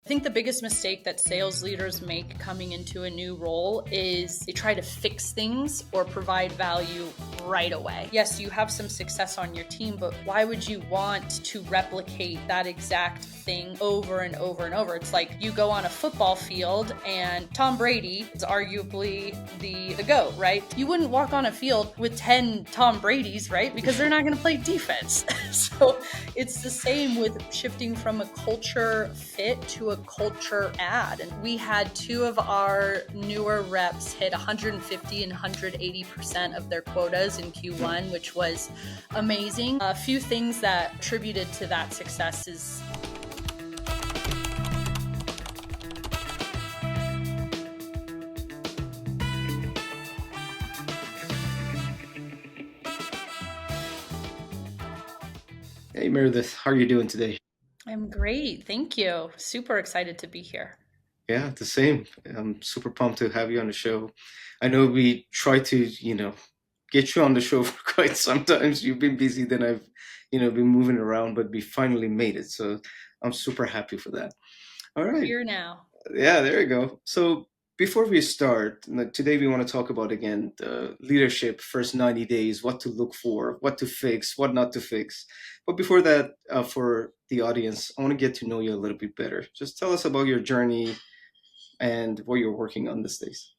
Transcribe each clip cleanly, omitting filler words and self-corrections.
think the biggest mistake that sales leaders make coming into a new role is they try to fix things or provide value right away. Yes, you have some success on your team, but why would you want to replicate that exact thing over and over and over? It's like you go on a football field and Tom Brady is arguably the GOAT, right? You wouldn't walk on a field with 10 Tom Bradys, right? Because they're not going to play defense. So it's the same with shifting from a culture fit to a culture add. And we had two of our newer reps hit 150 and 180% of their quotas in Q1, which was amazing. A few things that attributed to that success is Hey Meredith, how are you doing today? I'm great. Thank you. Super excited to be here. Yeah, the same. I'm super pumped to have you on the show. I know we try to, get you on the show for quite some times. You've been busy, then I've, been moving around, but we finally made it. So I'm super happy for that. All We're right. here now. Yeah, there you go. So before we start, today we want to talk about again the leadership first 90 days, what to look for, what to fix, what not to fix. But before that, for the audience, I want to get to know you a little bit better. Just tell us about your journey and what you're working on these days.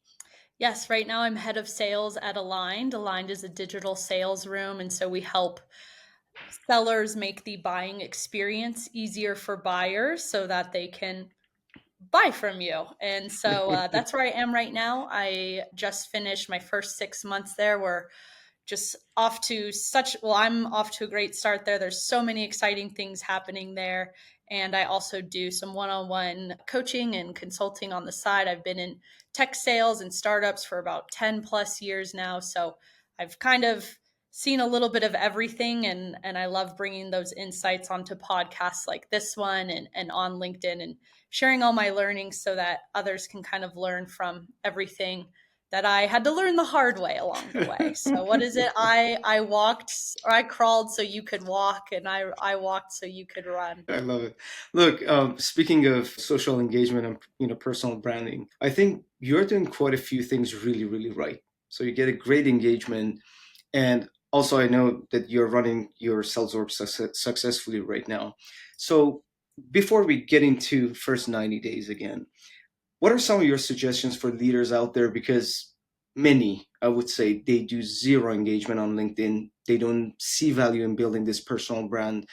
Yes, right now I'm head of sales at Aligned. Aligned is a digital sales room, and so we help sellers make the buying experience easier for buyers so that they can buy from you. And so that's where I am right now. I just finished my first 6 months there. We're just off to I'm off to a great start there. There's so many exciting things happening there. And I also do some one on one coaching and consulting on the side. I've been in tech sales and startups for about 10 plus years now. So I've kind of seen a little bit of everything. And I love bringing those insights onto podcasts like this one and on LinkedIn and sharing all my learnings so that others can kind of learn from everything that I had to learn the hard way along the way. So what is it? I walked or I crawled so you could walk, and I walked so you could run. I love it. Look, speaking of social engagement and personal branding, I think you're doing quite a few things really, really right. So you get a great engagement. And also, I know that you're running your sales org successfully right now. So, before we get into first 90 days again, what are some of your suggestions for leaders out there? Because many, I would say, they do zero engagement on LinkedIn. They don't see value in building this personal brand.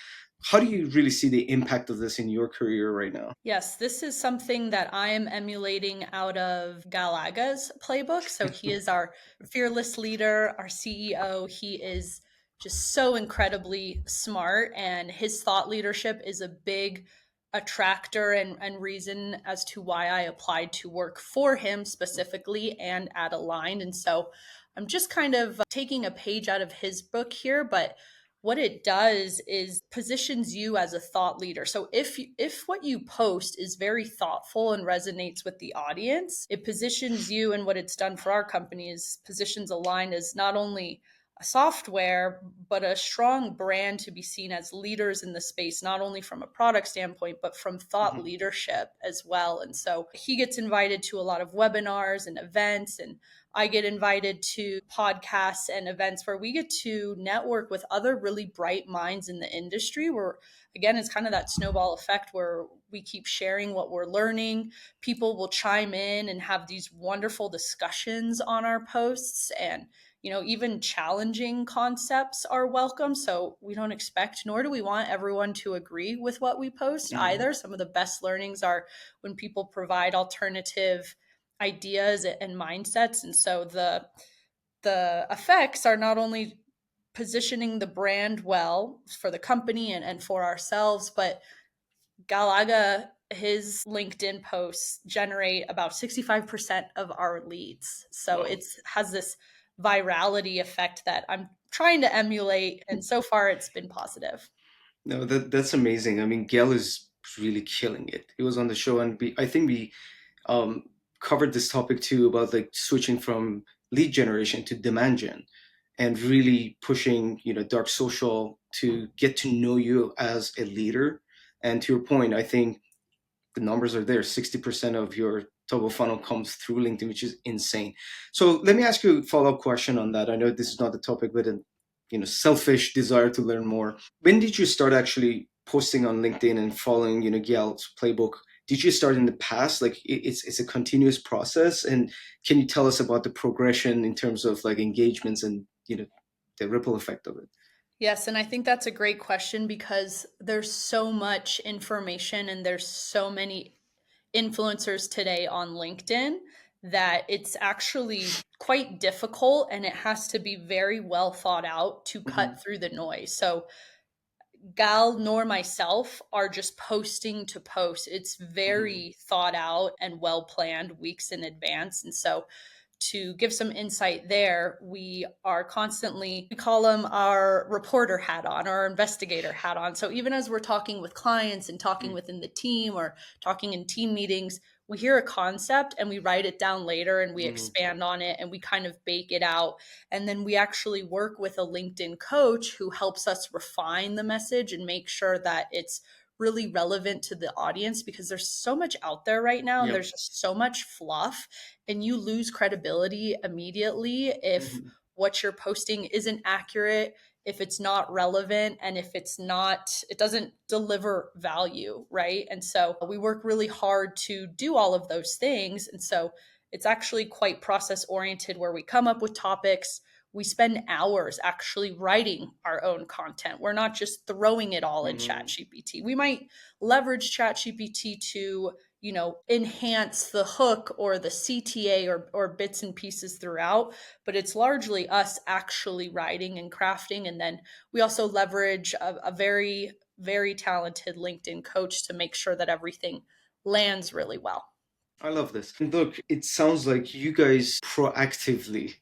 How do you really see the impact of this in your career right now? Yes, this is something that I am emulating out of Galaga's playbook. So he is our fearless leader, our CEO. He is just so incredibly smart, and his thought leadership is a big attractor and reason as to why I applied to work for him specifically and at Aligned. And so I'm just kind of taking a page out of his book here, but what it does is positions you as a thought leader. So if what you post is very thoughtful and resonates with the audience, it positions you, and what it's done for our company is positions Aligned as not only a software but a strong brand to be seen as leaders in the space, not only from a product standpoint but from thought Mhm. leadership as well. And so he gets invited to a lot of webinars and events, and I get invited to podcasts and events where we get to network with other really bright minds in the industry, where again it's kind of that snowball effect where we keep sharing what we're learning. People will chime in and have these wonderful discussions on our posts, and even challenging concepts are welcome. So we don't expect, nor do we want everyone to agree with what we post Mhm. either. Some of the best learnings are when people provide alternative ideas and mindsets. And so the effects are not only positioning the brand well for the company and for ourselves, but Galaga, his LinkedIn posts generate about 65% of our leads. So Wow. it's has this virality effect that I'm trying to emulate. And so far it's been positive. No, that's amazing. I mean, Gail is really killing it. He was on the show, and I think we um, covered this topic too about like switching from lead generation to demand gen, and really pushing dark social to get to know you as a leader. And to your point, I think the numbers are there. 60% of your top of funnel comes through LinkedIn, which is insane. So let me ask you a follow-up question on that. I know this is not the topic, but a selfish desire to learn more. When did you start actually posting on LinkedIn and following, Gal's playbook? Did you start in the past? Like it's a continuous process. And can you tell us about the progression in terms of like engagements and, the ripple effect of it? Yes, and I think that's a great question because there's so much information and there's so many influencers today on LinkedIn that it's actually quite difficult and it has to be very well thought out to Hmm. cut through the noise. So Gal nor myself are just posting to post. It's Hmm. very thought out and well planned weeks in advance. And so to give some insight there, we are constantly, we call them our reporter hat on or our investigator hat on. So even as we're talking with clients and talking within the team or talking in team meetings, we hear a concept and we write it down later and we Hmm. expand on it and we kind of bake it out. And then we actually work with a LinkedIn coach who helps us refine the message and make sure that it's really relevant to the audience because there's so much out there right now and Yep. there's just so much fluff and you lose credibility immediately if Hmm. what you're posting isn't accurate, if it's not relevant, and if it's not, it doesn't deliver value, right? And so we work really hard to do all of those things. And so it's actually quite process oriented where we come up with topics. We spend hours actually writing our own content. We're not just throwing it all in Hmm. ChatGPT. We might leverage ChatGPT to enhance the hook or the CTA or bits and pieces throughout, but it's largely us actually writing and crafting. And then we also leverage a very, very talented LinkedIn coach to make sure that everything lands really well. I love this. And look, it sounds like you guys proactively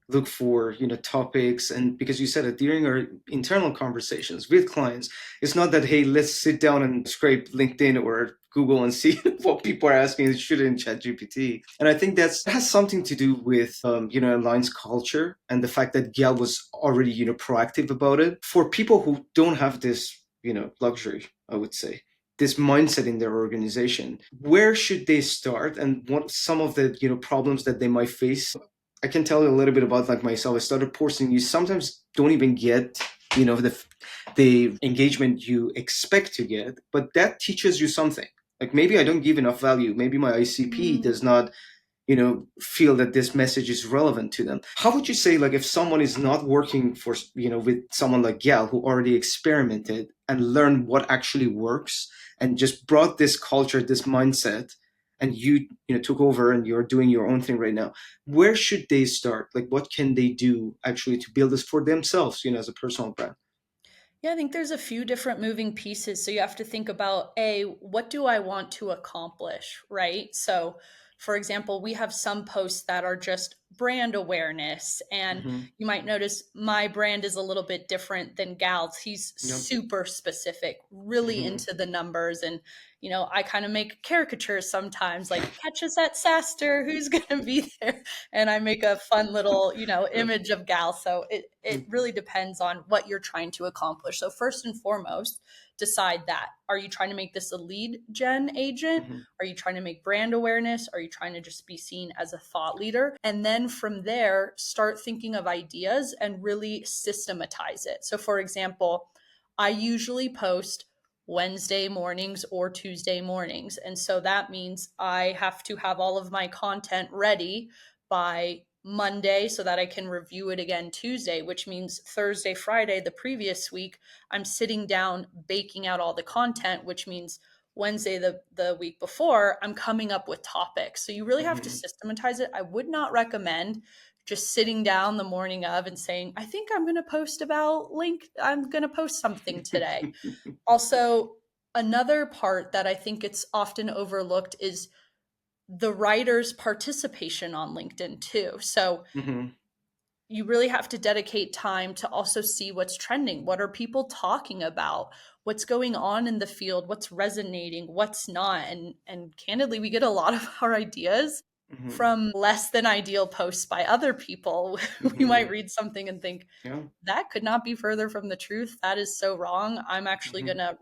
look for, topics. And because you said it during our internal conversations with clients, it's not that, hey, let's sit down and scrape LinkedIn or Google and see what people are asking and shoot it in ChatGPT. And I think that has something to do with, Align's culture and the fact that Gail was already, proactive about it. For people who don't have this, luxury, I would say, this mindset in their organization, where should they start and what some of the problems that they might face? I can tell you a little bit about like myself. I started posting, you sometimes don't even get the engagement you expect to get, but that teaches you something. Like maybe I don't give enough value, maybe my ICP does not feel that this message is relevant to them. How would you say, like, if someone is not working for, with someone like Gal who already experimented and learned what actually works and just brought this culture, this mindset, and you took over and you're doing your own thing right now, where should they start? Like, what can they do actually to build this for themselves, as a personal brand? Yeah, I think there's a few different moving pieces. So you have to think about A, what do I want to accomplish, right? So, for example, we have some posts that are just brand awareness. And Hmm. you might notice my brand is a little bit different than Gal's. He's Yep. super specific, really Hmm. into the numbers. And, I kind of make caricatures sometimes, like, catch us at Saster, who's going to be there? And I make a fun little, image of Gal. So it really depends on what you're trying to accomplish. So first and foremost, decide that. Are you trying to make this a lead gen agent? Hmm. Are you trying to make brand awareness? Are you trying to just be seen as a thought leader? And then from there, start thinking of ideas and really systematize it. So for example, I usually post Wednesday mornings or Tuesday mornings. And so that means I have to have all of my content ready by Monday so that I can review it again Tuesday, which means Thursday, Friday, the previous week, I'm sitting down baking out all the content, which means Wednesday, the week before, I'm coming up with topics. So you really have to Hmm. systematize it. I would not recommend just sitting down the morning of and saying, I think I'm going to post about I'm going to post something today. Also, another part that I think it's often overlooked is the writer's participation on LinkedIn too. So Hmm. you really have to dedicate time to also see what's trending. What are people talking about? What's going on in the field? What's resonating? What's not? And candidly, we get a lot of our ideas Hmm. from less than ideal posts by other people. We might Hmm. read something and think, Yeah. that could not be further from the truth. That is so wrong. I'm actually going Hmm. to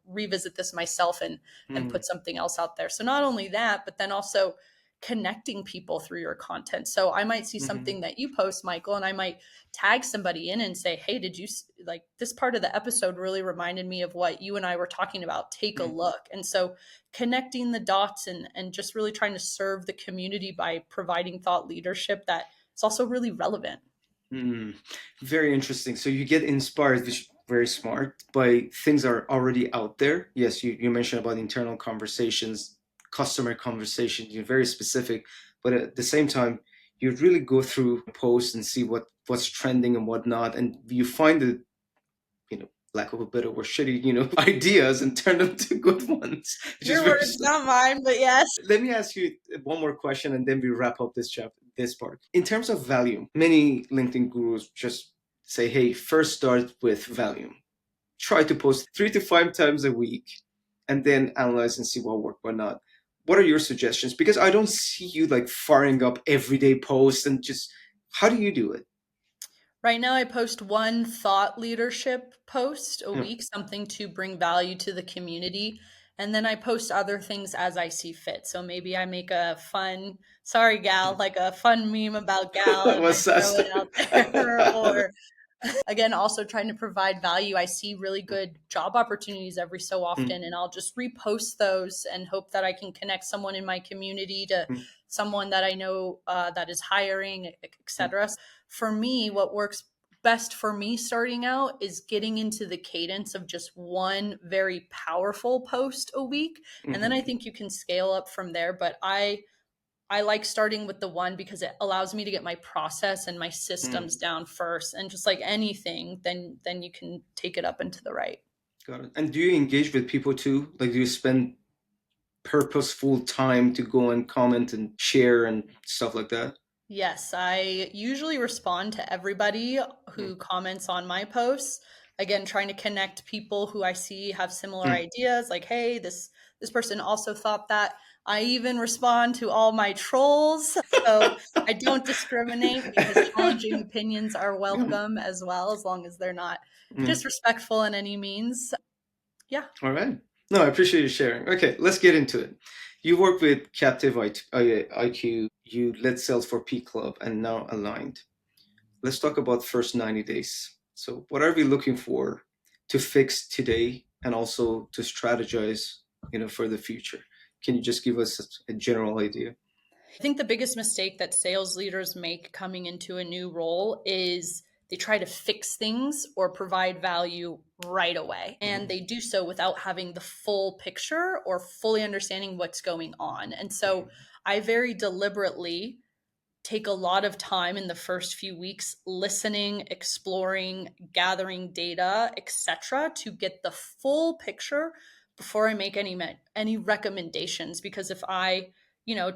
revisit this myself and Mm, put something else out there. So not only that, but then also connecting people through your content. So I might see mhm, something that you post, Michael, and I might tag somebody in and say, hey, did you like this part of the episode really reminded me of what you and I were talking about? Take a mm, look. And so connecting the dots and just really trying to serve the community by providing thought leadership that is also really relevant. mm. Very interesting. So you get inspired, which is very smart, by things that are already out there. Yes, you mentioned about internal conversations, customer conversations. You're very specific, but at the same time, you really go through posts and see what's trending and whatnot, and you find the lack of a better word, shitty ideas and turn them to good ones, which is Your very. words, not mine, but yes. Let me ask you one more question, and then we wrap up this chapter, this part. In terms of value, many LinkedIn gurus just say, "Hey, first start with value. Try to post 3 to 5 times a week, and then analyze and see what worked, what not." What are your suggestions? Because I don't see you like firing up everyday posts and just how do you do it? Right now, I post one thought leadership post a Hmm. week, something to bring value to the community. And then I post other things as I see fit. So maybe I make a fun, sorry, gal, like a fun meme about gal and I What's that? throw it out there. Or again, also trying to provide value. I see really good job opportunities every so Hmm, often, and I'll just repost those and hope that I can connect someone in my community to hmm, someone that I know that is hiring, hmm, etc. For me, what works best for me starting out is getting into the cadence of just one very powerful post a week. And then hmm, I think you can scale up from there. But I like starting with the one because it allows me to get my process and my hmm. systems down first. And just like anything, then you can take it up into the right. Got it. And do you engage with people too? Like, do you spend purposeful time to go and comment and share and stuff like that? Yes, I usually respond to everybody Mm, who comments on my posts. Again, trying to connect people who I see have similar mm. ideas, like, hey, this person also thought that. I even respond to all my trolls. So I don't discriminate because challenging opinions are Yeah. welcome as well, as long as they're not Mm. disrespectful in any means. Yeah. All right. No, I appreciate you sharing. Okay, let's get into it. You work with Captive IQ, you led sales for P Club, and now Aligned. Let's talk about first 90 days. So, what are we looking for to fix today and also to strategize, for the future? Can you just give us a general idea? I think the biggest mistake that sales leaders make coming into a new role is they try to fix things or provide value right away. And Mhm, they do so without having the full picture or fully understanding what's going on. And so mhm, I very deliberately take a lot of time in the first few weeks listening, exploring, gathering data, etc., to get the full picture before I make any recommendations. Because if I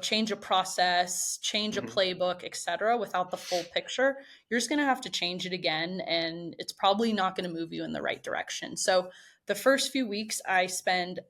change a process, change a mhm, playbook, etc., without the full picture, you're just going to have to change it again, and it's probably not going to move you in the right direction. So the first few weeks, I spend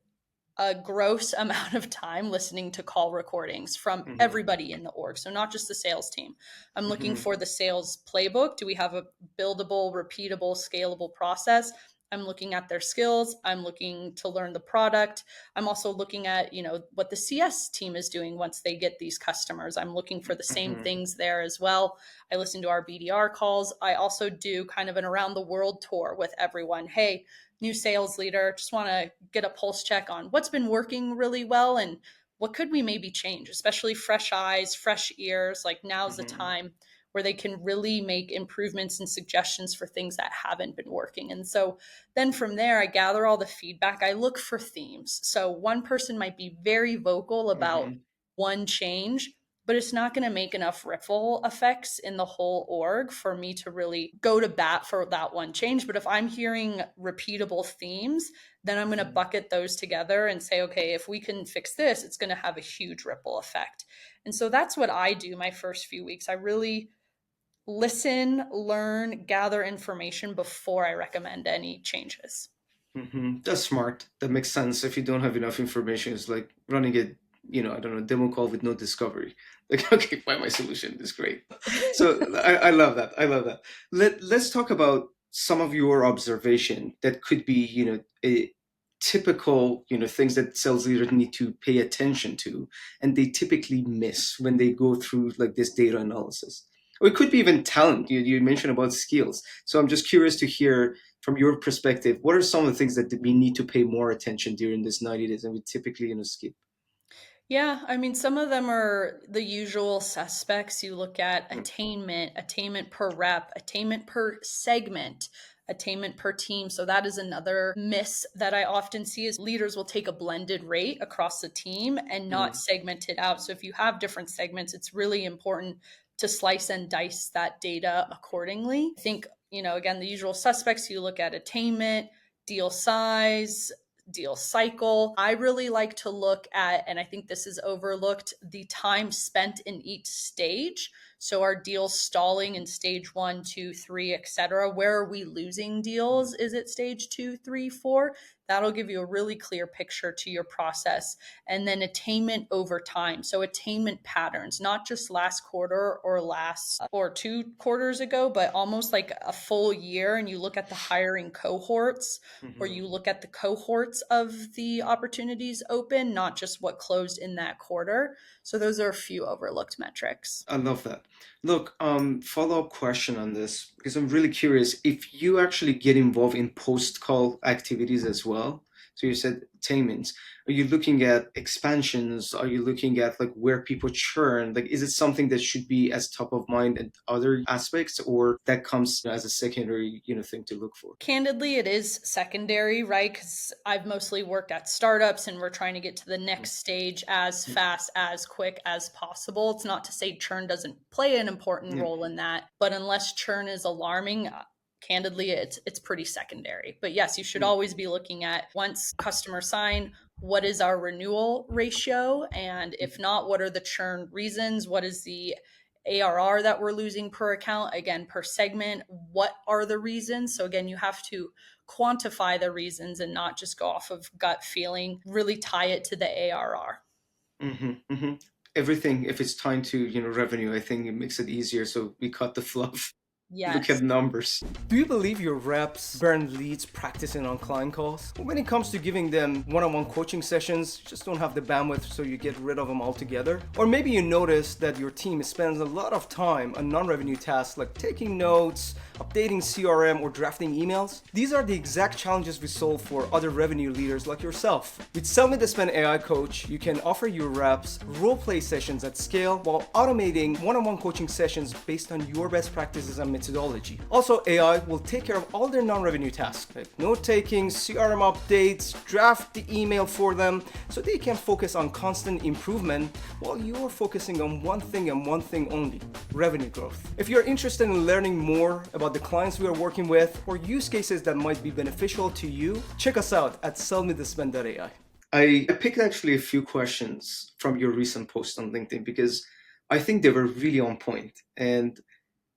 a gross amount of time listening to call recordings from mhm, everybody in the org. So not just the sales team. I'm looking mhm, for the sales playbook. Do we have a buildable, repeatable, scalable process? I'm looking at their skills. I'm looking to learn the product. I'm also looking at, what the CS team is doing once they get these customers. I'm looking for the same mhm, things there as well. I listen to our BDR calls. I also do kind of an around the world tour with everyone. Hey, new sales leader, just want to get a pulse check on what's been working really well and what could we maybe change, especially fresh eyes, fresh ears. Like now's the mhm, time where they can really make improvements and suggestions for things that haven't been working. And so then from there, I gather all the feedback. I look for themes. So one person might be very vocal about mhm, one change, but it's not going to make enough ripple effects in the whole org for me to really go to bat for that one change. But if I'm hearing repeatable themes, then I'm going to mhm, bucket those together and say, okay, if we can fix this, it's going to have a huge ripple effect. And so that's what I do my first few weeks. I really listen, learn, gather information before I recommend any changes. mhm. That's smart. That makes sense. If you don't have enough information, it's like running a, I don't know, demo call with no discovery. Like, okay, find my solution. It's great. So I love that. I love that. Let's talk about some of your observation that could be, typical, things that sales leaders need to pay attention to, and they typically miss when they go through like this data analysis? Or it could be even talent. You mentioned about skills. So I'm just curious to hear from your perspective, what are some of the things that we need to pay more attention during this 90 days and we typically, skip? Yeah, I mean, some of them are the usual suspects. You look at Mm, attainment, attainment per rep, attainment per segment, attainment per team. So that is another miss that I often see is leaders will take a blended rate across the team and not mm, segment it out. So if you have different segments, it's really important to slice and dice that data accordingly. I think, again, the usual suspects, you look at attainment, deal size, deal cycle. I really like to look at, and I think this is overlooked, the time spent in each stage. So our deals stalling in stage one, two, three, etc. Where are we losing deals? Is it stage two, three, four? That'll give you a really clear picture to your process. And then attainment over time. So attainment patterns, not just last quarter or last or 2 quarters ago, but almost like a full year. And you look at the hiring cohorts, or mhm. you look at the cohorts of the opportunities open, not just what closed in that quarter. So those are a few overlooked metrics. I love that. Look, follow-up question on this because I'm really curious if you actually get involved in post-call activities as well. So you said attainments. Are you looking at expansions? Are you looking at like where people churn? Like, is it something that should be as top of mind and other aspects, or that comes as a secondary, thing to look for? Candidly, it is secondary, right? Because I've mostly worked at startups and we're trying to get to the next stage as Mm, fast, as quick as possible. It's not to say churn doesn't play an important yeah. role in that, but unless churn is alarming, candidly, it's pretty secondary. But yes, you should Mm, always be looking at, once customers sign, what is our renewal ratio? And if not, what are the churn reasons? What is the ARR that we're losing per account? Again, per segment, what are the reasons? So again, you have to quantify the reasons and not just go off of gut feeling, really tie it to the ARR. hmm Everything, if it's tied to, revenue, I think it makes it easier. So we cut the fluff. Look Yes. at numbers. Do you believe your reps burn leads practicing on client calls? When it comes to giving them one-on-one coaching sessions, you just don't have the bandwidth, so you get rid of them altogether? Or maybe you notice that your team spends a lot of time on non-revenue tasks like taking notes, updating CRM, or drafting emails. These are the exact challenges we solve for other revenue leaders like yourself. With SellMeThisPen AI Coach, you can offer your reps role-play sessions at scale while automating one-on-one coaching sessions based on your best practices and methodology. Also, AI will take care of all their non-revenue tasks, like note-taking, CRM updates, draft the email for them, so they can focus on constant improvement while you're focusing on one thing and one thing only: revenue growth. If you're interested in learning more about the clients we are working with or use cases that might be beneficial to you, check us out at SellMeThisPen.ai. I picked actually a few questions from your recent post on LinkedIn because I think they were really on point, and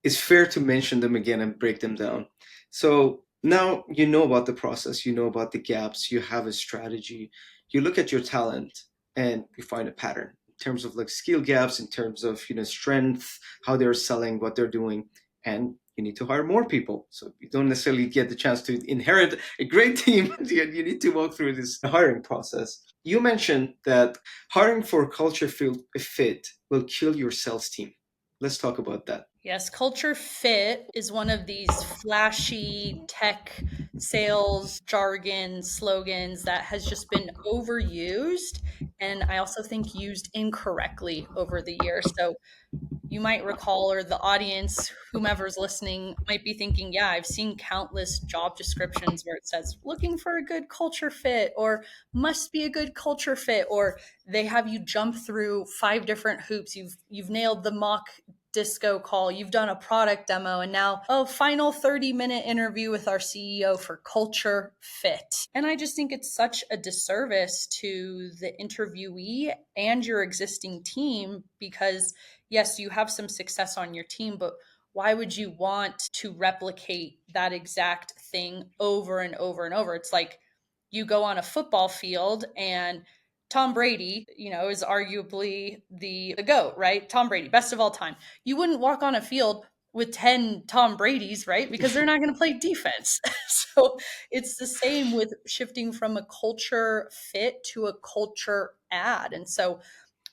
it's fair to mention them again and break them down. So now you know about the process, you know about the gaps, you have a strategy, you look at your talent and you find a pattern in terms of like skill gaps, in terms of strength, how they're selling, what they're doing, and you need to hire more people. So you don't necessarily get the chance to inherit a great team. You need to walk through this hiring process. You mentioned that hiring for culture fit will kill your sales team. Let's talk about that. Yes, culture fit is one of these flashy tech sales jargon slogans that has just been overused. And I also think used incorrectly over the years. So you might recall, or the audience, whomever's listening, might be thinking, yeah, I've seen countless job descriptions where it says looking for a good culture fit, or must be a good culture fit, or they have you jump through 5 different hoops. You've nailed the mock disco call, you've done a product demo, and now, oh, final 30-minute interview with our CEO for culture fit. And I just think it's such a disservice to the interviewee and your existing team, because yes, you have some success on your team, but why would you want to replicate that exact thing over and over and over? It's like you go on a football field and Tom Brady, is arguably the GOAT, right? Tom Brady, best of all time. You wouldn't walk on a field with 10 Tom Brady's, right? Because they're not going to play defense. So it's the same with shifting from a culture fit to a culture add. And so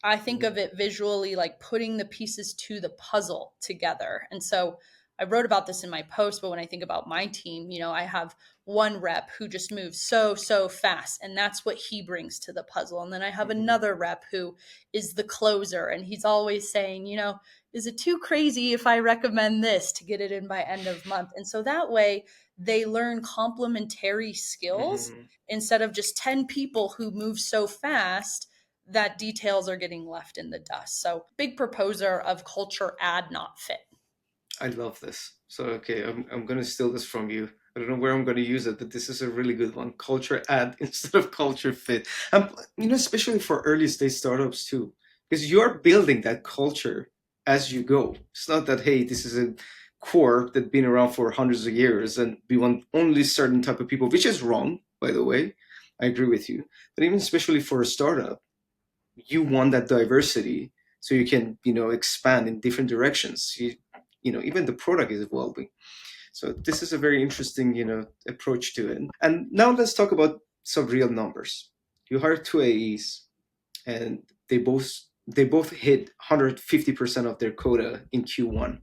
I think of it visually like putting the pieces to the puzzle together. And so I wrote about this in my post, but when I think about my team, I have one rep who just moves so fast, and that's what he brings to the puzzle. And then I have Mhm. another rep who is the closer, and he's always saying, is it too crazy if I recommend this to get it in by end of month? And so that way they learn complementary skills Mhm. instead of just 10 people who move so fast that details are getting left in the dust. So, big proposer of culture add, not fit. I love this. So okay, I'm gonna steal this from you. I don't know where I'm gonna use it, but this is a really good one. Culture add instead of culture fit. Especially for early stage startups too, because you're building that culture as you go. It's not that hey, this is a core that's been around for hundreds of years and we want only certain type of people, which is wrong, by the way. I agree with you. But even especially for a startup, you want that diversity so you can expand in different directions. Even the product is evolving, so this is a very interesting approach to it. And now let's talk about some real numbers. You hired two AEs and they both hit 150% of their quota in Q1.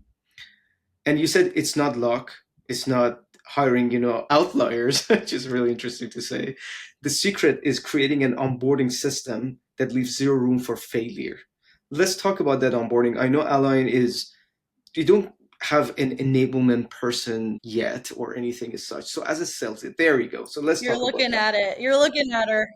And you said it's not luck, it's not hiring outliers, which is really interesting to say. The secret is creating an onboarding system that leaves zero room for failure. Let's talk about that onboarding. I know Align is, you don't have an enablement person yet or anything as such, so as a sales, there you go. So let's You're talk about looking that. at it. You're looking at her.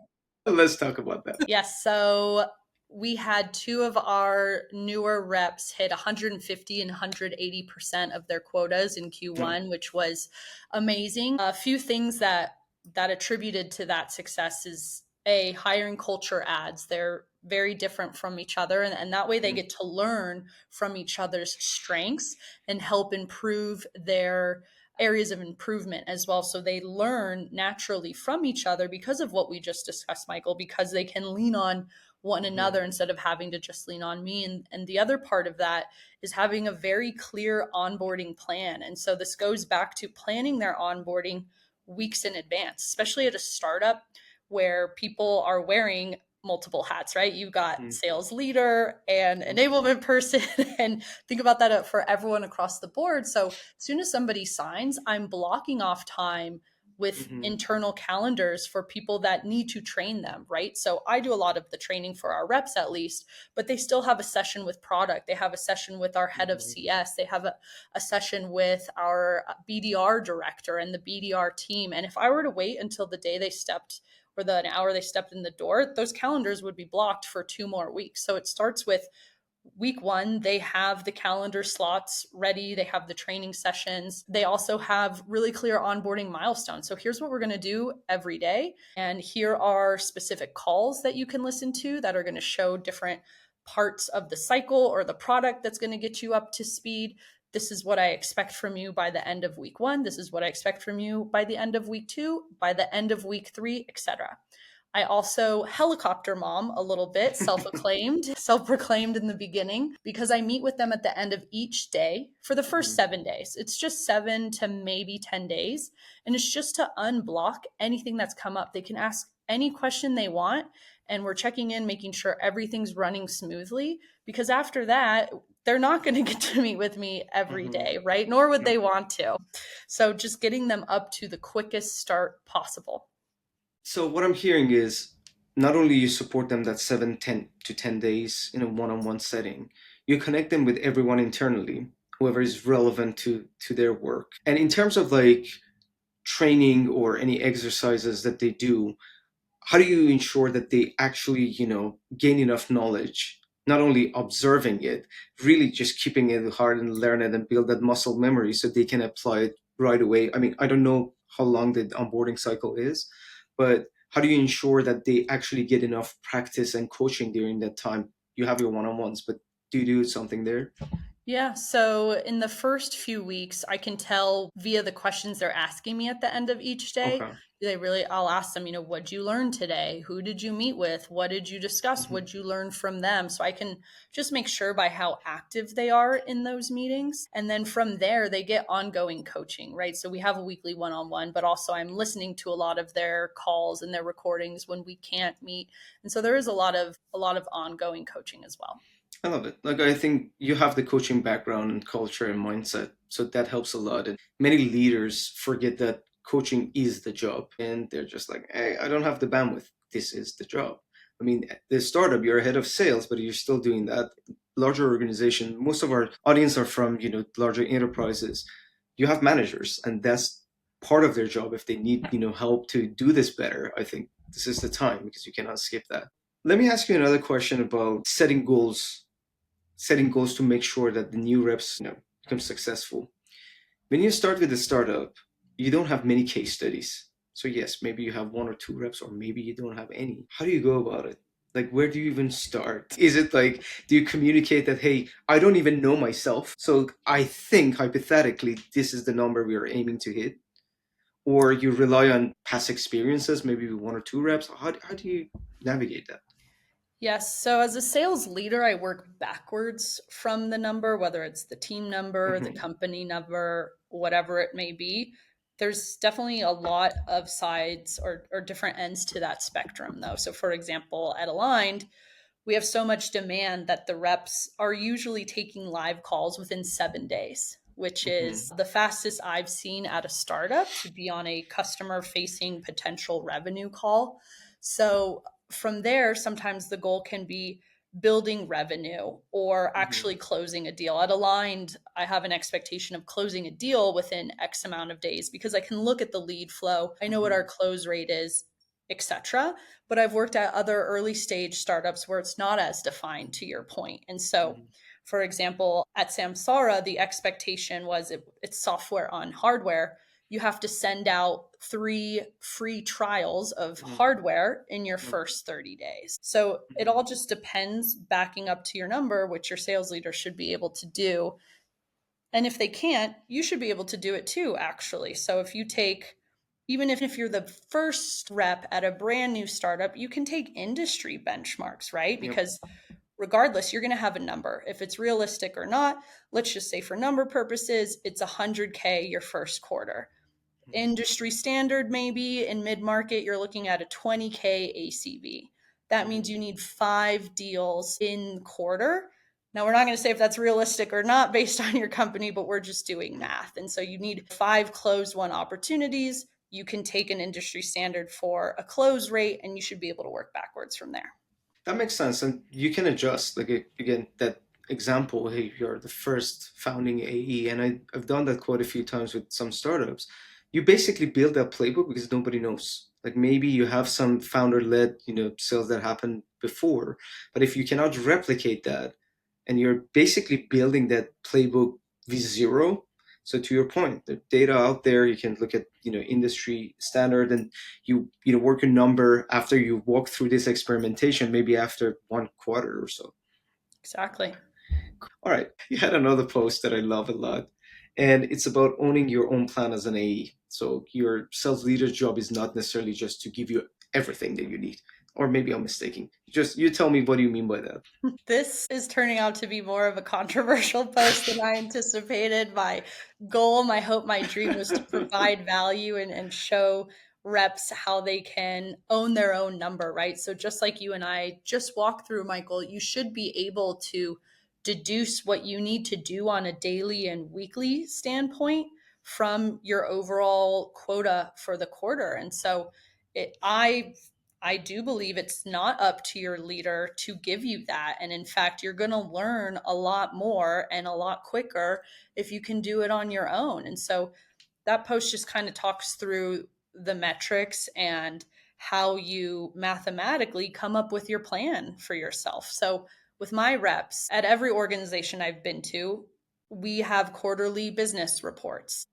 Let's talk about that. Yes. So we had two of our newer reps hit 150 and 180% of their quotas in No. Q1, which was amazing. A few things that attributed to that success is a hiring culture ads. They're very different from each other, and that way they Mm, get to learn from each other's strengths and help improve their areas of improvement as well. So they learn naturally from each other because of what we just discussed, Michael, because they can lean on one mhm, another instead of having to just lean on me. And the other part of that is having a very clear onboarding plan. And so this goes back to planning their onboarding weeks in advance, especially at a startup where people are wearing multiple hats, right? You've got mm, sales leader and mm, enablement person, and think about that for everyone across the board. So as soon as somebody signs, I'm blocking off time with mhm, internal calendars for people that need to train them, right? So I do a lot of the training for our reps at least, but they still have a session with product. They have a session with our head of mhm, CS. They have a session with our BDR director and the BDR team. And if I were to wait until the day they stepped or an hour they stepped in the door, those calendars would be blocked for 2 more weeks. So it starts with week one, they have the calendar slots ready. They have the training sessions. They also have really clear onboarding milestones. So here's what we're going to do every day. And here are specific calls that you can listen to that are going to show different parts of the cycle or the product that's going to get you up to speed. This is what I expect from you by the end of week one. This is what I expect from you by the end of week two, by the end of week three, etc. I also helicopter mom a little bit, self proclaimed in the beginning, because I meet with them at the end of each day for the first mhm, 7 days. It's just 7 to maybe 10 days. And it's just to unblock anything that's come up. They can ask any question they want. And we're checking in, making sure everything's running smoothly. Because after that, they're not going to get to meet with me every mhm. day, right? Nor would No. they want to. So just getting them up to the quickest start possible. So what I'm hearing is not only you support them that 7 to 10 days in a one-on-one setting, you connect them with everyone internally, whoever is relevant to their work. And in terms of like training or any exercises that they do, how do you ensure that they actually gain enough knowledge, not only observing it, really just keeping it hard and learn it and build that muscle memory so they can apply it right away? I mean, I don't know how long the onboarding cycle is, but how do you ensure that they actually get enough practice and coaching during that time? You have your one-on-ones, but do you do something there? Yeah. So in the first few weeks, I can tell via the questions they're asking me at the end of each day Okay. I'll ask them, what'd you learn today? Who did you meet with? What did you discuss? Mhm. What'd you learn from them? So I can just make sure by how active they are in those meetings. And then from there, they get ongoing coaching, right? So we have a weekly one-on-one, but also I'm listening to a lot of their calls and their recordings when we can't meet. And so there is a lot of ongoing coaching as well. I love it. Like, I think you have the coaching background and culture and mindset, so that helps a lot. And many leaders forget that coaching is the job, and they're just like, "Hey, I don't have the bandwidth. This is the job." I mean, the startup, you're ahead of sales, but you're still doing that. Larger organization, most of our audience are from, larger enterprises. You have managers, and that's part of their job. If they need, help to do this better, I think this is the time, because you cannot skip that. Let me ask you another question about setting goals to make sure that the new reps, become successful. When you start with a startup, you don't have many case studies. So yes, maybe you have one or two reps, or maybe you don't have any. How do you go about it? Like, where do you even start? Is it like, do you communicate that, hey, I don't even know myself, so I think hypothetically this is the number we are aiming to hit? Or you rely on past experiences, maybe with one or two reps? How do you navigate that? Yes. So as a sales leader, I work backwards from the number, whether it's the team number, the Hmm. company number, whatever it may be. There's definitely a lot of sides or different ends to that spectrum, though. So, for example, at Aligned, we have so much demand that the reps are usually taking live calls within 7 days, which Hmm. is the fastest I've seen at a startup to be on a customer facing potential revenue call. So from there, sometimes the goal can be building revenue or Hmm. actually closing a deal. At Aligned, I have an expectation of closing a deal within X amount of days because I can look at the lead flow. I know what our Hmm. close rate is, etc. But I've worked at other early stage startups where it's not as defined, to your point. And so, Hmm. for example, at Samsara, the expectation was it's software on hardware. You have to send out 3 free trials of Hmm. hardware in your first 30 days. So it all just depends, backing up to your number, which your sales leader should be able to do. And if they can't, you should be able to do it too, actually. So if you take, even if you're the first rep at a brand new startup, you can take industry benchmarks, right? Yep. Because regardless, you're going to have a number. If it's realistic or not, let's just say for number purposes, it's 100K your first quarter. Mhm. Industry standard, maybe in mid market, you're looking at a 20K ACV. That means Mhm. you need 5 deals in quarter. Now, we're not going to say if that's realistic or not based on your company, but we're just doing Yep. math. And so you need 5 closed won opportunities. You can take an industry standard for a close rate, and you should be able to work backwards from there. That makes sense, and you can adjust. Like, again, that example. Hey, you're the first founding AE, and I've done that quite a few times with some startups. You basically build that playbook because nobody knows. Like, maybe you have some founder-led, sales that happened before, but if you cannot replicate that, and you're basically building that playbook v0. So to your point, the data out there, you can look at industry standard, and you work a number after you walk through this experimentation, maybe after 1 quarter or so. Exactly. All right, you had another post that I love a lot, and it's about owning your own plan as an AE. So your sales leader's job is not necessarily just to give you everything that you need. Or maybe I'm mistaken. Just you tell me, what do you mean by that? This is turning out to be more of a controversial post than I anticipated. My goal, my hope, my dream was to provide value and show reps how they can own their own number, right? So, just like you and I just walked through, Michael, you should be able to deduce what you need to do on a daily and weekly standpoint from your overall quota for the quarter. And so, I do believe it's not up to your leader to give you that. And in fact, you're going to learn a lot more and a lot quicker if you can do it on your own. And so that post just kind of talks through the metrics and how you mathematically come up with your plan for yourself. So with my reps at every organization I've been to, we have quarterly business reports.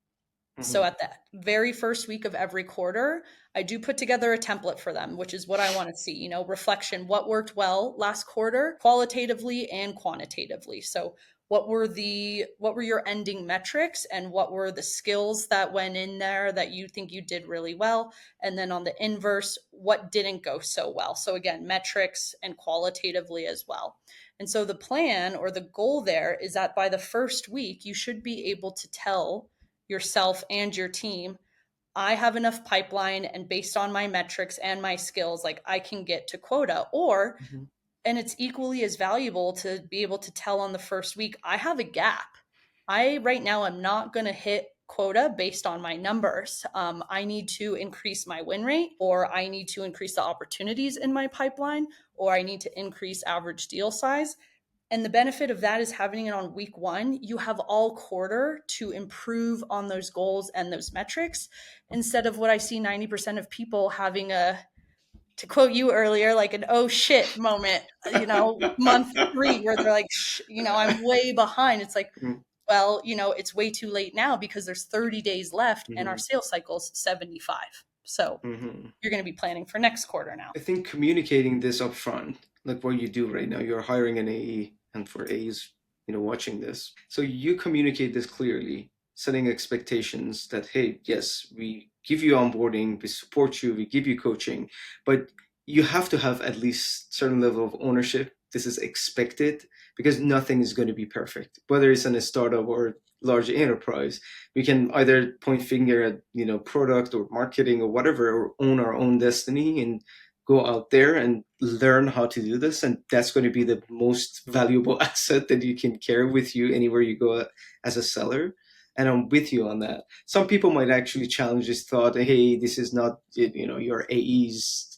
So Mhm. at the very first week of every quarter, I do put together a template for them, which is what I want to see, reflection, what worked well last quarter, qualitatively and quantitatively. So what were your ending metrics, and what were the skills that went in there that you think you did really well, and then on the inverse, what didn't go so well. So again, metrics and qualitatively as well. And so the plan or the goal there is that by the first week you should be able to tell yourself and your team, I have enough pipeline, and based on my metrics and my skills, like I can get to quota. Or, Mhm. and it's equally as valuable to be able to tell on the first week, I have a gap. I right now am not going to hit quota based on my numbers. I need to increase my win rate, or I need to increase the opportunities in my pipeline, or I need to increase average deal size. And the benefit of that is having it on week one, you have all quarter to improve on those goals and those metrics, instead of what I see 90% of people having a, to quote you earlier, like an oh shit moment, month three, where they're like, I'm way behind. It's like, Mhm. well, it's way too late now because there's 30 days left and our Mhm. sales cycle's 75. So Mhm. you're going to be planning for next quarter now. I think communicating this upfront, like what you do right now, you're hiring an AE, and for AEs, watching this, so you communicate this clearly, setting expectations that, hey, yes, we give you onboarding, we support you, we give you coaching, but you have to have at least certain level of ownership. This is expected because nothing is going to be perfect, whether it's in a startup or large enterprise. We can either point finger at product or marketing or whatever, or own our own destiny and go out there and learn how to do this, and that's going to be the most valuable asset that you can carry with you anywhere you go as a seller. And I'm with you on that. Some people might actually challenge this thought, hey, this is not your AE's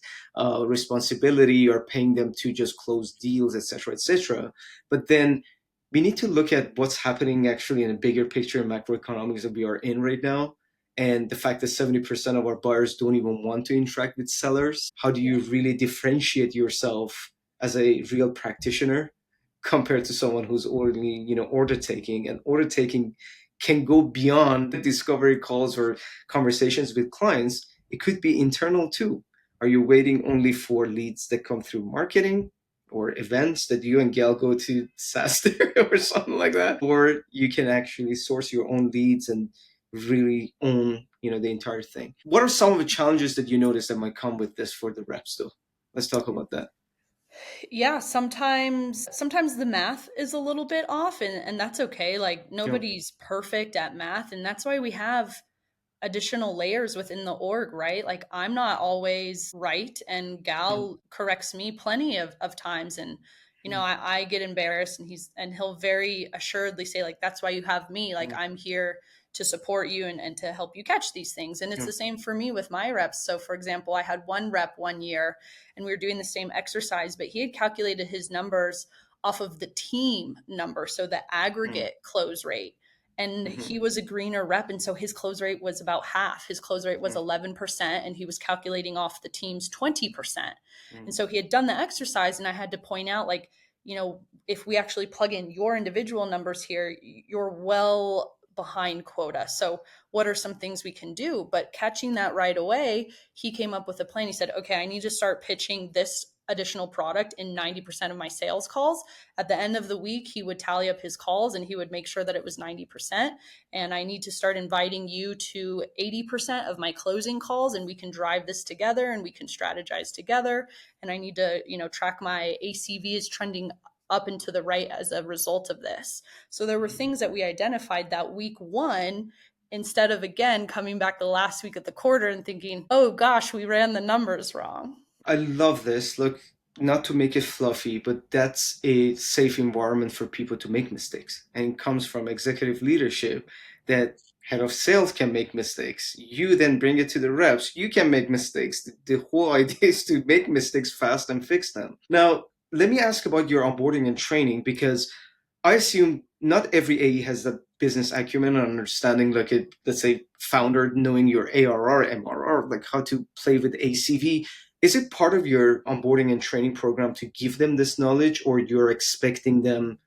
responsibility, you're paying them to just close deals, etc., etc. But then we need to look at what's happening actually in a bigger picture in macroeconomics that we are in right now, and the fact that 70% of our buyers don't even want to interact with sellers. How do you really differentiate yourself as a real practitioner compared to someone who's only order taking? And order taking can go beyond the discovery calls or conversations with clients. It could be internal too. Are you waiting only for leads that come through marketing or events that you and Gail go to SaaSter or something like that? Or you can actually source your own leads and really own the entire thing. What are some of the challenges that you notice that might come with this for the reps though? Let's talk about that. Yeah, sometimes the math is a little bit off, and that's okay. Like Yeah. nobody's perfect at math, and that's why we have additional layers within the org, right? Like I'm not always right, and Yeah. Gal corrects me plenty of times, and I get embarrassed, and he'll very assuredly say, like, that's why you have me. Like Yeah. I'm here to support you, and to help you catch these things. And it's Yeah. the same for me with my reps. So for example, I had one rep one year, and we were doing the same exercise, but he had calculated his numbers off of the team number, so the Mm. aggregate close rate. And Mhm. he was a greener rep, and so his close rate was about half. His close rate was Mm. 11%, and he was calculating off the team's 20%. And Mm. so he had done the exercise, and I had to point out, like, if we actually plug in your individual numbers here, you're well behind quota. So what are some things we can do? But catching that right away, he came up with a plan. He said, okay, I need to start pitching this additional product in 90% of my sales calls. At the end of the week, he would tally up his calls, and he would make sure that it was 90%. And I need to start inviting you to 80% of my closing calls, and we can drive this together, and we can strategize together. And I need to, track my ACV is trending up and to the right as a result of this. So there were things that we identified that week one, instead of again coming back the last week of the quarter and thinking, oh gosh, we ran the numbers wrong. I love this. Look, not to make it fluffy, but that's a safe environment for people to make mistakes. And it comes from executive leadership that head of sales can make mistakes. You then bring it to the reps. You can make mistakes. The whole idea is to make mistakes fast and fix them. Now, let me ask about your onboarding and training, because I assume not every AE has the business acumen and understanding, like a, let's say, founder knowing your ARR, MRR, like how to play with ACV. Is it part of your onboarding and training program to give them this knowledge, or you're expecting them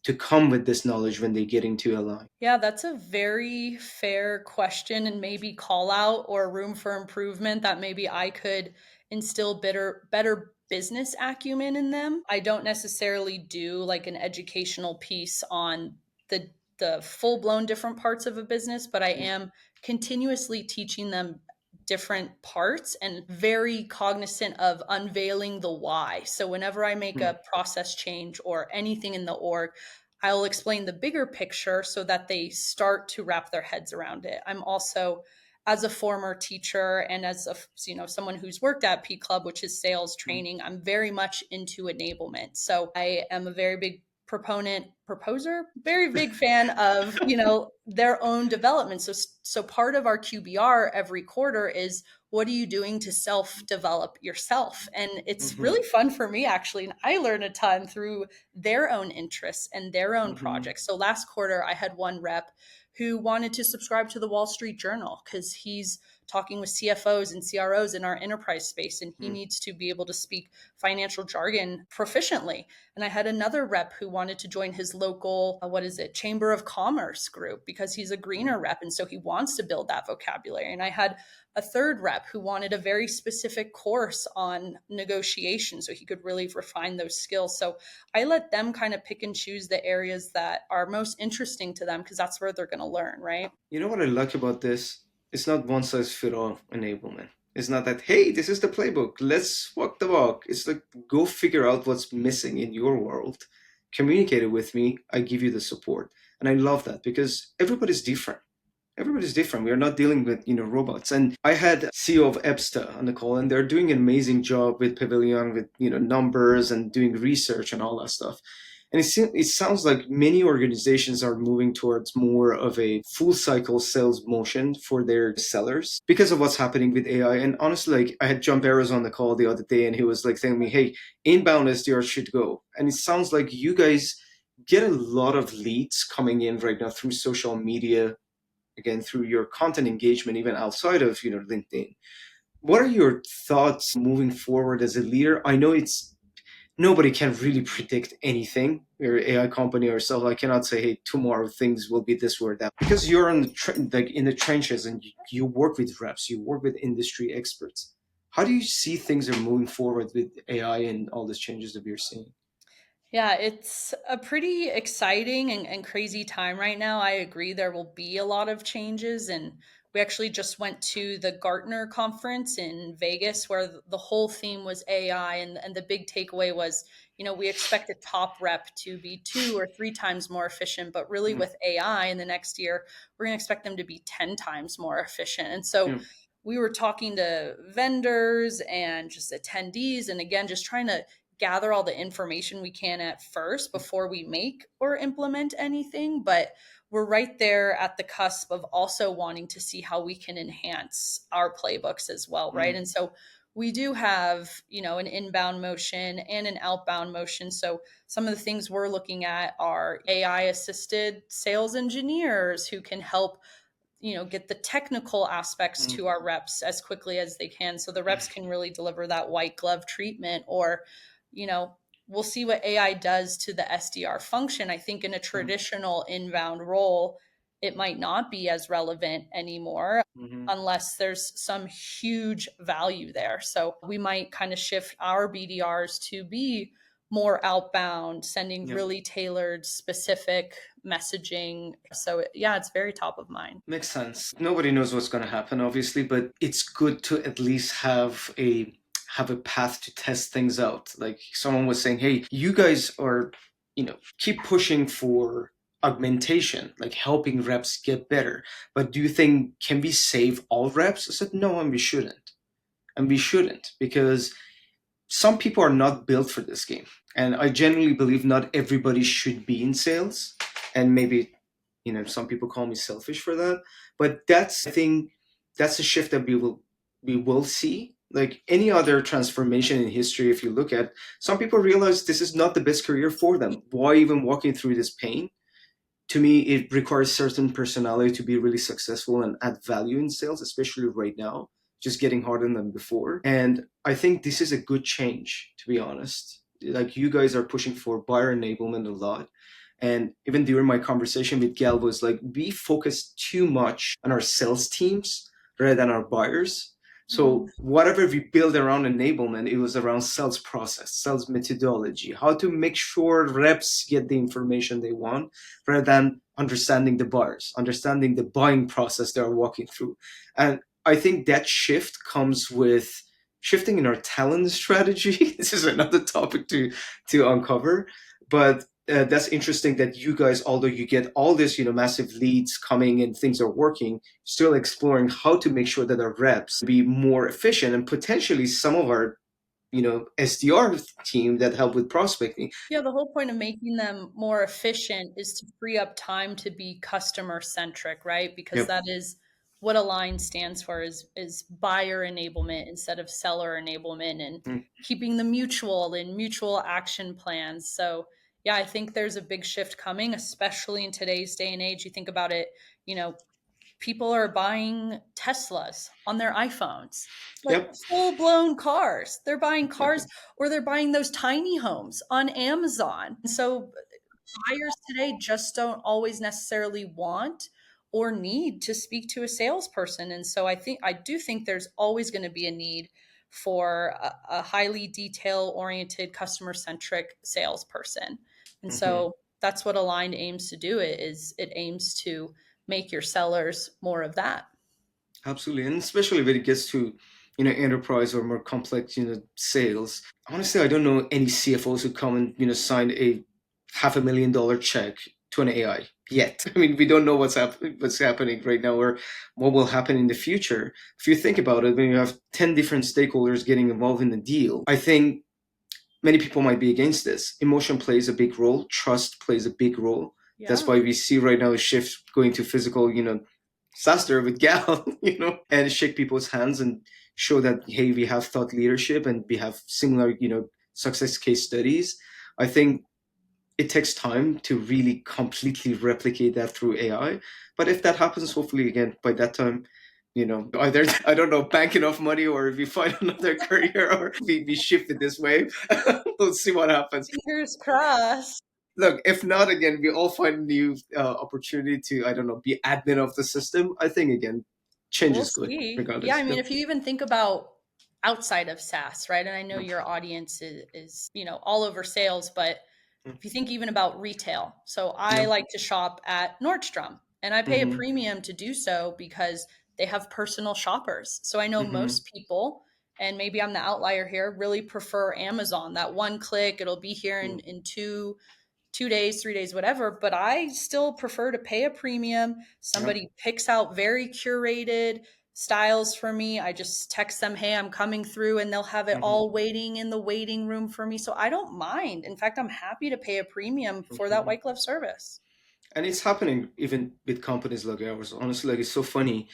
to come with this knowledge when they get into a line? Yeah, that's a very fair question, and maybe call out or room for improvement that maybe I could instill better business acumen in them. I don't necessarily do like an educational piece on the full-blown different parts of a business, but I am continuously teaching them different parts and very cognizant of unveiling the why. So whenever I make Mm, a process change or anything in the org, I'll explain the bigger picture so that they start to wrap their heads around it. I'm also, as a former teacher and as a, someone who's worked at P Club, which is sales mm, training, I'm very much into enablement. So I am a very big proposer, very big fan of, their own development. So part of our QBR every quarter is, what are you doing to self develop yourself? And it's mhm, really fun for me, actually. And I learn a ton through their own interests and their own mhm, projects. So last quarter, I had one rep who wanted to subscribe to the Wall Street Journal because he's talking with CFOs and CROs in our enterprise space, and he mm, needs to be able to speak financial jargon proficiently. And I had another rep who wanted to join his local, Chamber of Commerce group because he's a mm, greener rep. And so he wants to build that vocabulary. And I had a third rep who wanted a very specific course on negotiation so he could really refine those skills. So I let them kind of pick and choose the areas that are most interesting to them because that's where they're going to learn, right? You know what I like about this? It's not one size fit all enablement. It's not that, hey, this is the playbook, let's walk the walk. It's like, go figure out what's missing in your world, communicate it with me, I give you the support. And I love that because everybody's different. Everybody's different. We are not dealing with, robots. And I had CEO of EBSTA on the call, and they're doing an amazing job with Pavilion, with, numbers and doing research and all that stuff. And it sounds like many organizations are moving towards more of a full cycle sales motion for their sellers because of what's happening with AI. And honestly, like I had John Barrows on the call the other day, and he was like telling me, hey, inbound SDR should go. And it sounds like you guys get a lot of leads coming in right now through social media, again through your content engagement, even outside of LinkedIn. What are your thoughts moving forward as a leader? I know it's nobody can really predict anything. We're an AI company ourselves. I cannot say, hey, tomorrow things will be this or that because you're in like in the trenches, and you work with reps, you work with industry experts. How do you see things are moving forward with AI and all these changes that we're seeing? Yeah, it's a pretty exciting and crazy time right now. I agree there will be a lot of changes. And we actually just went to the Gartner conference in Vegas where the whole theme was AI. And the big takeaway was, we expect a top rep to be 2 or 3 times more efficient, but really Mm, with AI in the next year, we're going to expect them to be 10 times more efficient. And so yeah, we were talking to vendors and just attendees, and again, just trying to gather all the information we can at first before we make or implement anything. But we're right there at the cusp of also wanting to see how we can enhance our playbooks as well, right? mm, And so we do have, an inbound motion and an outbound motion. So some of the things we're looking at are AI assisted sales engineers who can help, get the technical aspects mm, to our reps as quickly as they can so the reps can really deliver that white glove treatment. Or, you know we'll see what AI does to the SDR function. I think in a mm, traditional inbound role it might not be as relevant anymore mhm. unless there's some huge value there. So we might kind of shift our BDRs to be more outbound, sending Yeah. really tailored, specific messaging. So, yeah, it's very top of mind. Makes sense. Nobody knows what's going to happen, obviously, but it's good to at least have a path to test things out. Like someone was saying, "Hey, you guys are, keep pushing for augmentation, like helping reps get better. But do you think can we save all reps?" I said, "No, and we shouldn't, and we shouldn't because some people are not built for this game. And I genuinely believe not everybody should be in sales. And maybe, some people call me selfish for that. But I think that's a shift that we will see. Like any other transformation in history, if you look at, some people realize this is not the best career for them. Why even walking through this pain? To me, it requires certain personality to be really successful and add value in sales, especially right now, just getting harder than before. And I think this is a good change, to be honest. Like you guys are pushing for buyer enablement a lot. And even during my conversation with Gal was like, we focus too much on our sales teams rather than our buyers. Mhm. So whatever we build around enablement, it was around sales process, sales methodology, how to make sure reps get the information they want rather than understanding the buyers, understanding the buying process they're walking through. And I think that shift comes with shifting in our talent strategy. This is another topic to uncover, but that's interesting that you guys, although you get all this, massive leads coming and things are working, still exploring how to make sure that our reps be more efficient and potentially some of our, SDR team that help with prospecting. Yeah, the whole point of making them more efficient is to free up time to be customer centric, right? Because Yep. that is what Align stands for, is buyer enablement instead of seller enablement, and Mm. keeping the mutual and mutual action plans. So yeah, I think there's a big shift coming, especially in today's day and age. You think about it, you know, people are buying Teslas on their iPhones, like Yep. full blown cars. They're buying cars, Exactly. or they're buying those tiny homes on Amazon. And so buyers today just don't always necessarily want or need to speak to a salesperson. And so I do think there's always going to be a need for a highly detail oriented, customer centric salesperson. And Hmm. so that's what Aligned aims to do. It aims to make your sellers more of that. Absolutely, and especially when it gets to, enterprise or more complex, sales. Honestly, I don't know any CFOs who come and sign a $500,000 check to an AI yet. I mean, we don't know what's happening right now, or what will happen in the future. If you think about it, when you have 10 different stakeholders getting involved in the deal, I think many people might be against this. Emotion plays a big role. Trust plays a big role. That's Yeah. why we see right now a shift going to physical, disaster with Gal, and shake people's hands and show that, hey, we have thought leadership and we have similar, success case studies. I think it takes time to really completely replicate that through AI. But if that happens, hopefully, again, by that time, either, I don't know, bank enough money or if we find another career or we shift it this way. We'll see what happens. Fingers crossed. Look, if not, again, we all find a new opportunity to, I don't know, be admin of the system. I think, again, change We'll is good, see. Yeah, I regardless. mean, Yep. if you even think about outside of SaaS, right? And I know your audience is all over sales, but if you think even about retail, so I Yep. like to shop at Nordstrom, and I pay a Mm-hmm. premium to do so because they have personal shoppers. So I know Mm-hmm. most people, and maybe I'm the outlier here, really prefer Amazon. That one click, it'll be here in 2 days, 3 days, whatever. But I still prefer to pay a premium. Yep. Somebody picks out very curated styles for me. I just text them, hey, I'm coming through, and they'll have it Mm-hmm. all waiting in the waiting room for me. So I don't mind. In fact, I'm happy to pay a premium for that Mm-hmm. white glove service. And it's happening even with companies like ours. Honestly, like, it's so funny.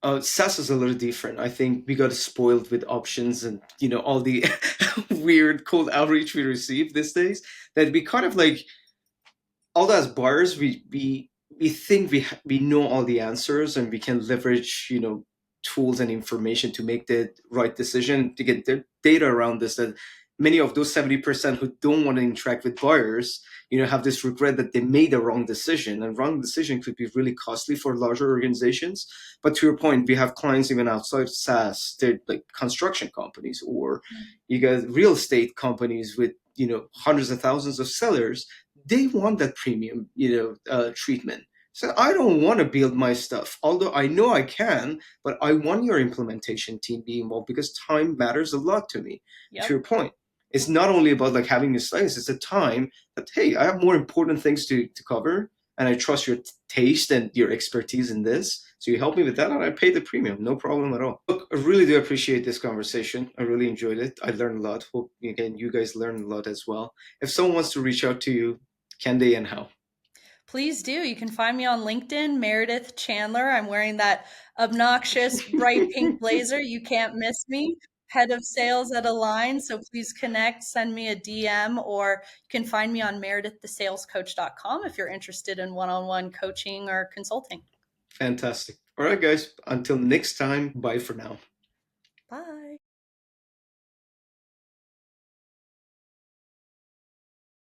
SaaS is a little different. I think we got spoiled with options and all the weird cold outreach we receive these days, that we kind of like, although as buyers we think we know all the answers and we can leverage tools and information to make the right decision, to get the data around this, that many of those 70% who don't want to interact with buyers have this regret that they made a wrong decision, and wrong decision could be really costly for larger organizations. But to your point, we have clients even outside SaaS. They're like construction companies, or you got real estate companies with hundreds of thousands of sellers. They want that premium, treatment. So I don't want to build my stuff, although I know I can, but I want your implementation team be involved because time matters a lot to me. To your Yep. point, it's not only about like having a slice; it's a time that, hey, I have more important things to cover, and I trust your taste and your expertise in this. So you help me with that, and I pay the premium, no problem at all. Look, I really do appreciate this conversation. I really enjoyed it. I learned a lot. Hope again you guys learned a lot as well. If someone wants to reach out to you, can they and how? Please do. You can find me on LinkedIn, Meredith Chandler. I'm wearing that obnoxious bright pink blazer. You can't miss me. Head of sales at Align. So please connect, send me a DM, or you can find me on merediththesalescoach.com if you're interested in one on one coaching or consulting. Fantastic. All right, guys. Until next time, bye for now.